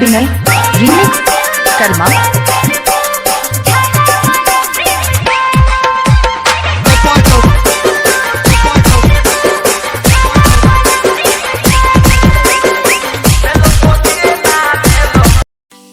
original remix Karma.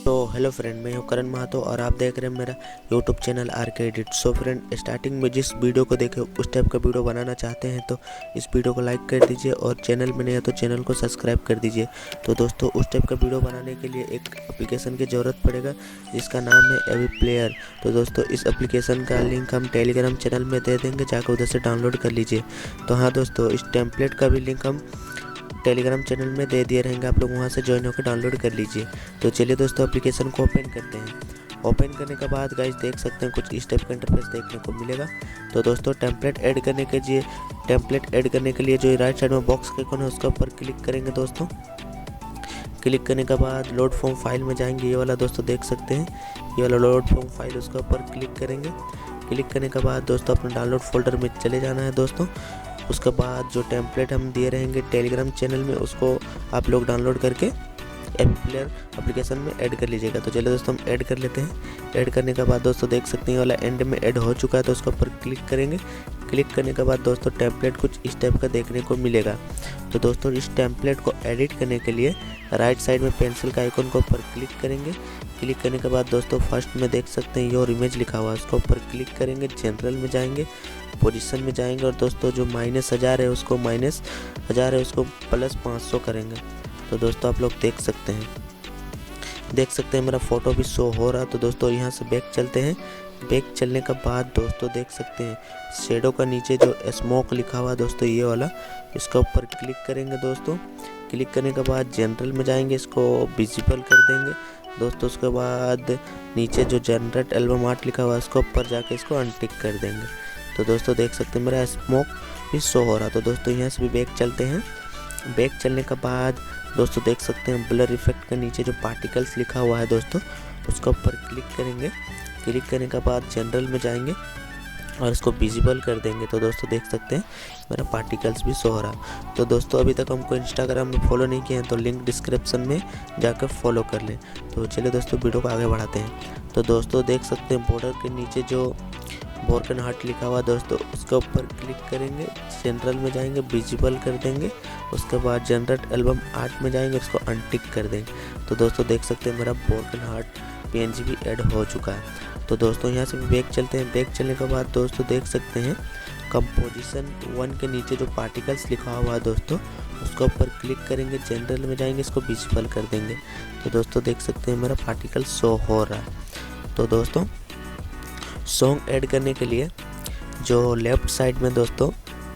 तो hello friend, मैं हूं करण महतो और आप देख रहे हैं मेरा YouTube channel RK Edit. So friend, starting में जिस वीडियो को देखे उस टाइप का वीडियो बनाना चाहते हैं तो इस वीडियो को लाइक कर दीजिए और चैनल में नहीं है तो चैनल को सब्सक्राइब कर दीजिए। तो दोस्तों, उस टाइप का वीडियो बनाने के लिए एक एप्लीकेशन की ज़रूरत पड़ेगा जिसका नाम है एवी प्लेयर। तो दोस्तों, इस एप्लीकेशन का लिंक हम टेलीग्राम चैनल में दे देंगे, जाकर उधर से डाउनलोड कर लीजिए। तो हाँ दोस्तों, इस टेम्पलेट का भी लिंक हम टेलीग्राम चैनल में दे दिए रहेंगे, आप लोग वहां से ज्वाइन होकर डाउनलोड कर लीजिए। तो चलिए दोस्तों, एप्लीकेशन को ओपन करते हैं। ओपन करने के बाद गाइस देख सकते हैं कुछ इस टाइप का इंटरफेस देखने को मिलेगा। तो दोस्तों, टेम्पलेट ऐड करने के लिए जो राइट साइड में बॉक्स का आइकन है उसके ऊपर क्लिक करेंगे दोस्तों। क्लिक करने के बाद लोड फॉर्म फाइल में जाएंगे, ये वाला दोस्तों देख सकते हैं, ये वाला लोड फॉर्म फाइल, उसके ऊपर क्लिक करेंगे। क्लिक करने के बाद दोस्तों अपने डाउनलोड फोल्डर में चले जाना है दोस्तों। उसके बाद जो टेम्पलेट हम दिए रहेंगे टेलीग्राम चैनल में उसको आप लोग डाउनलोड करके एवी प्लेयर एप्लीकेशन में ऐड कर लीजिएगा। तो चलिए दोस्तों, हम ऐड कर लेते हैं। ऐड करने के बाद दोस्तों देख सकते हैं वाला एंड में ऐड हो चुका है, तो उसके ऊपर क्लिक करेंगे। क्लिक करने के बाद दोस्तों टेम्पलेट कुछ इस टाइप का देखने को मिलेगा। तो दोस्तों, इस टेम्पलेट को एडिट करने के लिए राइट साइड में पेंसिल का आइकन के ऊपर क्लिक करेंगे। क्लिक करने के बाद दोस्तों फर्स्ट में देख सकते हैं योर इमेज लिखा हुआ है, उसके ऊपर क्लिक करेंगे। जनरल में जाएंगे, पोजीशन में जाएंगे और दोस्तों जो -1000 है उसको -1000 है उसको +500 करेंगे। तो दोस्तों आप लोग देख सकते हैं मेरा फ़ोटो भी शो हो रहा है। तो दोस्तों यहाँ से बैक चलते हैं। बैक चलने के बाद दोस्तों देख सकते हैं शेडो का नीचे जो स्मोक लिखा हुआ है दोस्तों, ये वाला, इसके ऊपर क्लिक करेंगे दोस्तों। क्लिक करने के बाद जनरल में जाएंगे, इसको विजिबल कर देंगे दोस्तों। उसके बाद नीचे जो जनरेट एल्बम आर्ट लिखा हुआ है उसके ऊपर जाके इसको अनटिक कर देंगे। तो दोस्तों देख सकते हैं मेरा स्मोक भी शो हो रहा। तो दोस्तों यहाँ से भी बैक चलते हैं। बैक चलने के बाद दोस्तों देख सकते हैं ब्लर इफेक्ट के नीचे जो पार्टिकल्स लिखा हुआ है दोस्तों, उसके ऊपर क्लिक करेंगे। क्लिक करने के बाद जनरल में जाएंगे और इसको विजिबल कर देंगे। तो दोस्तों देख सकते हैं मेरा पार्टिकल्स भी शो हो रहा। तो दोस्तों अभी तक हमको इंस्टाग्राम में फॉलो नहीं किए हैं तो लिंक डिस्क्रिप्शन में जाकर फॉलो कर लें। तो चलिए दोस्तों वीडियो को आगे बढ़ाते हैं। तो दोस्तों देख सकते हैं बॉर्डर के नीचे जो बोरकन हार्ट लिखा हुआ दोस्तों, उसके ऊपर क्लिक करेंगे। जनरल में जाएंगे, विजिबल कर देंगे। उसके बाद जनरेट एल्बम आर्ट में जाएंगे, उसको अनटिक कर देंगे। तो दोस्तों देख सकते हैं मेरा बोरकन हार्ट PNG भी ऐड हो चुका है। तो दोस्तों यहाँ से भी बैक चलते हैं। बैक चलने के बाद दोस्तों देख सकते हैं कंपोजिशन 1 के नीचे जो पार्टिकल्स लिखा हुआ है दोस्तों, उसके ऊपर क्लिक करेंगे। जनरल में जाएंगे, इसको विजिबल कर देंगे। तो दोस्तों देख सकते हैं मेरा पार्टिकल शो हो रहा है। तो दोस्तों सॉन्ग ऐड करने के लिए जो लेफ्ट साइड में दोस्तों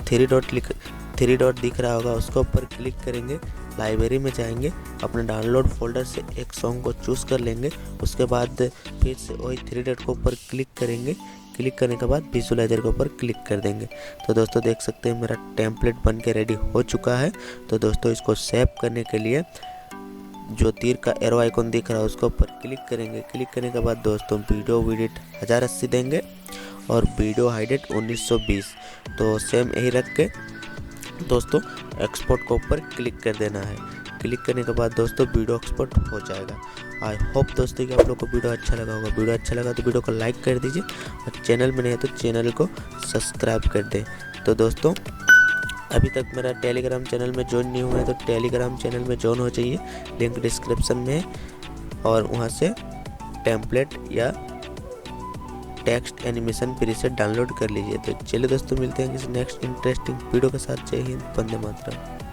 3 डॉट दिख रहा होगा, उसके ऊपर क्लिक करेंगे। लाइब्रेरी में जाएंगे, अपने डाउनलोड फोल्डर से एक सॉन्ग को चूज़ कर लेंगे। उसके बाद फिर से वही 3 डॉट के ऊपर क्लिक करेंगे। क्लिक करने के बाद विजुअलाइजर के ऊपर क्लिक कर देंगे। तो दोस्तों देख सकते हैं मेरा टेम्पलेट बन के रेडी हो चुका है। तो दोस्तों इसको सेव करने के लिए जो तीर का एरो आइकन दिख रहा है उसके ऊपर क्लिक करेंगे। क्लिक करने के बाद दोस्तों वीडियो विडिट 1080 देंगे और वीडियो हाइडेट 1920। तो सेम यही रख के दोस्तों एक्सपोर्ट के ऊपर क्लिक कर देना है। क्लिक करने के बाद दोस्तों वीडियो एक्सपोर्ट हो जाएगा। आई होप दोस्तों कि आप लोग को वीडियो अच्छा लगा होगा। वीडियो अच्छा लगा तो वीडियो को लाइक कर दीजिए और चैनल में नहीं है तो चैनल को सब्सक्राइब कर दें। तो दोस्तों अभी तक मेरा टेलीग्राम चैनल में ज्वाइन नहीं हुआ है तो टेलीग्राम चैनल में ज्वाइन हो जाइए, लिंक डिस्क्रिप्शन में है। और वहाँ से टेम्पलेट या टेक्स्ट एनिमेशन प्रीसेट डाउनलोड कर लीजिए। तो चलिए दोस्तों, मिलते हैं किसी नेक्स्ट इंटरेस्टिंग वीडियो के साथ। जय हिंद, वंदे मातरम।